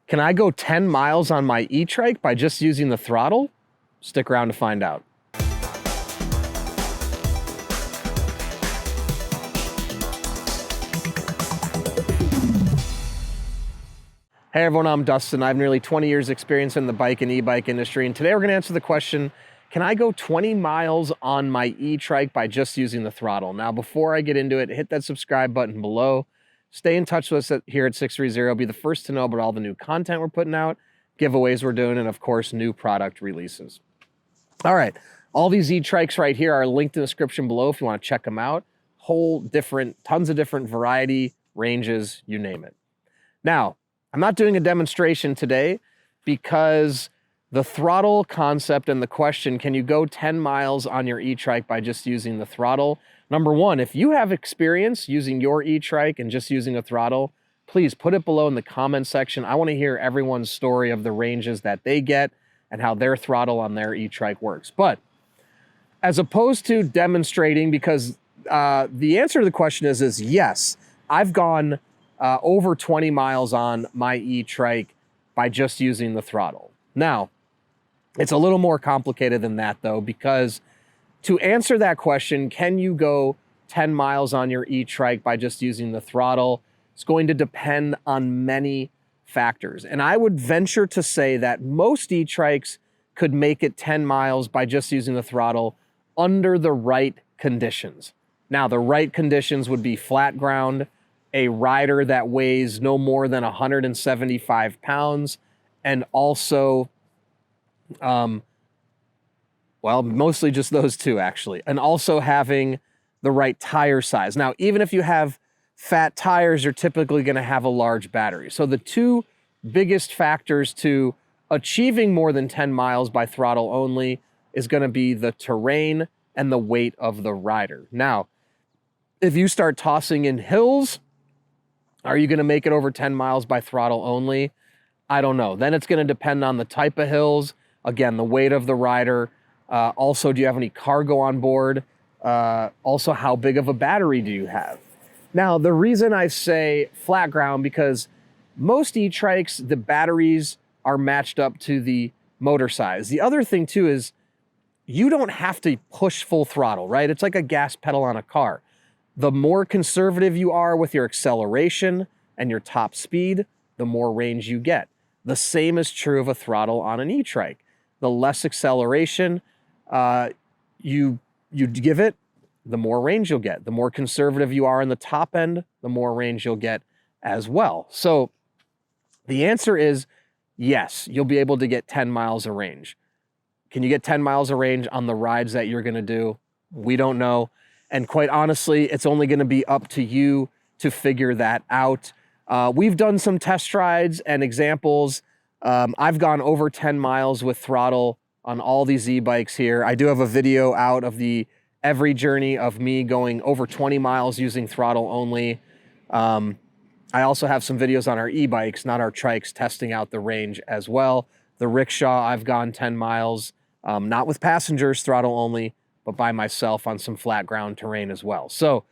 Can I go 10 miles on my e-trike by just using the throttle? Stick around to find out. Hey everyone, I'm Dustin. I have nearly 20 years experience in the bike and e-bike industry, and today we're gonna answer the question, can I go 20 miles on my e-trike by just using the throttle? Now, before I get into it, hit that subscribe button below. Stay in touch with us here at 630. Be the first to know about all the new content we're putting out, giveaways we're doing, and of course, new product releases. All right, all these e-trikes right here are linked in the description below if you wanna check them out. Tons of different variety, ranges, you name it. Now, I'm not doing a demonstration today because the throttle concept and the question, can you go 10 miles on your e-trike by just using the throttle? Number one, if you have experience using your e-trike and just using a throttle, please put it below in the comment section. I want to hear everyone's story of the ranges that they get and how their throttle on their e-trike works. But as opposed to demonstrating, because the answer to the question is yes, I've gone over 20 miles on my e-trike by just using the throttle. Now, it's a little more complicated than that though, because to answer that question, can you go 10 miles on your e-trike by just using the throttle? It's going to depend on many factors. And I would venture to say that most e-trikes could make it 10 miles by just using the throttle under the right conditions. Now, the right conditions would be flat ground, a rider that weighs no more than 175 pounds, and also, well, mostly just those two actually, and also having the right tire size. Now, even if you have fat tires, you're typically gonna have a large battery. So the two biggest factors to achieving more than 10 miles by throttle only is gonna be the terrain and the weight of the rider. Now, if you start tossing in hills, are you gonna make it over 10 miles by throttle only? I don't know. Then it's gonna depend on the type of hills, again, the weight of the rider. Also, do you have any cargo on board? Also, how big of a battery do you have? Now, the reason I say flat ground, because most e-trikes, the batteries are matched up to the motor size. The other thing too is you don't have to push full throttle, right? It's like a gas pedal on a car. The more conservative you are with your acceleration and your top speed, the more range you get. The same is true of a throttle on an e-trike. The less acceleration you give it, the more range you'll get. The more conservative you are in the top end, the more range you'll get as well. So the answer is yes, you'll be able to get 10 miles of range. Can you get 10 miles of range on the rides that you're gonna do? We don't know. And quite honestly, it's only gonna be up to you to figure that out. We've done some test rides and examples. I've gone over 10 miles with throttle on all these e-bikes here. I do have a video out of every journey of me going over 20 miles using throttle only. I also have some videos on our e-bikes, not our trikes, testing out the range as well. The rickshaw, I've gone 10 miles, not with passengers, throttle only, but by myself on some flat ground terrain as well. So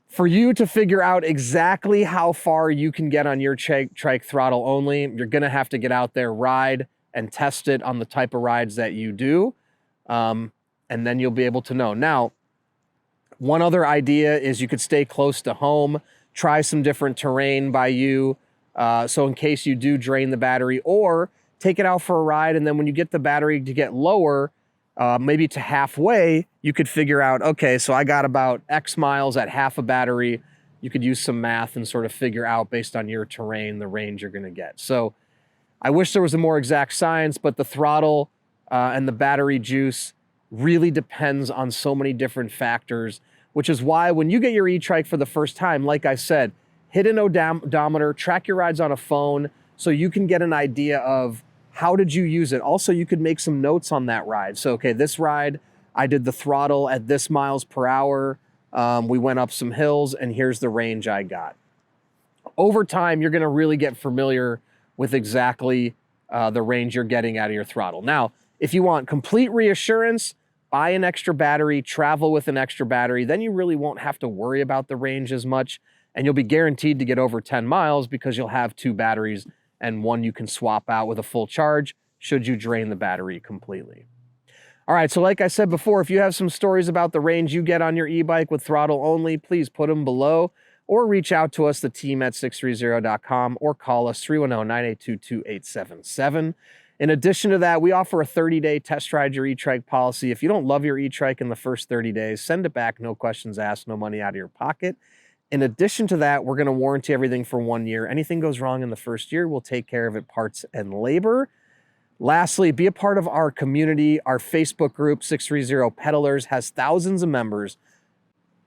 for you to figure out exactly how far you can get on your trike throttle only, you're gonna have to get out there, ride, and test it on the type of rides that you do, and then you'll be able to know. Now, one other idea is you could stay close to home, try some different terrain by you, so in case you do drain the battery, or take it out for a ride, and then when you get the battery to get lower, maybe to halfway, you could figure out, okay, so I got about X miles at half a battery. You could use some math and sort of figure out based on your terrain, the range you're gonna get. So I wish there was a more exact science, but the throttle and the battery juice really depends on so many different factors, which is why when you get your e-trike for the first time, like I said, hit an odometer, track your rides on a phone so you can get an idea of how did you use it? Also, you could make some notes on that ride. So, okay, this ride, I did the throttle at this miles per hour. We went up some hills and here's the range I got. Over time, you're gonna really get familiar with exactly the range you're getting out of your throttle. Now, if you want complete reassurance, buy an extra battery, travel with an extra battery, then you really won't have to worry about the range as much, and you'll be guaranteed to get over 10 miles because you'll have two batteries and one you can swap out with a full charge should you drain the battery completely. All right, so like I said before, if you have some stories about the range you get on your e-bike with throttle only, please put them below or reach out to us, the team at sixthreezero.com, or call us 310-982-2877. In addition to that, we offer a 30-day test ride your e-trike policy. If you don't love your e-trike in the first 30 days, send it back, no questions asked, no money out of your pocket. In addition to that, we're going to warranty everything for 1 year. Anything goes wrong in the first year, we'll take care of it, parts and labor. Lastly, be a part of our community. Our Facebook group, 630 Peddlers, has thousands of members.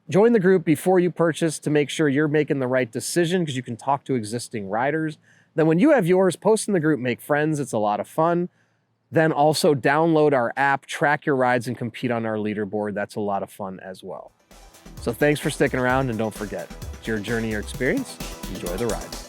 Join the group before you purchase to make sure you're making the right decision, because you can talk to existing riders. Then when you have yours, post in the group, make friends. It's a lot of fun. Then also download our app, track your rides, and compete on our leaderboard. That's a lot of fun as well. So thanks for sticking around, and don't forget, it's your journey, your experience. Enjoy the ride.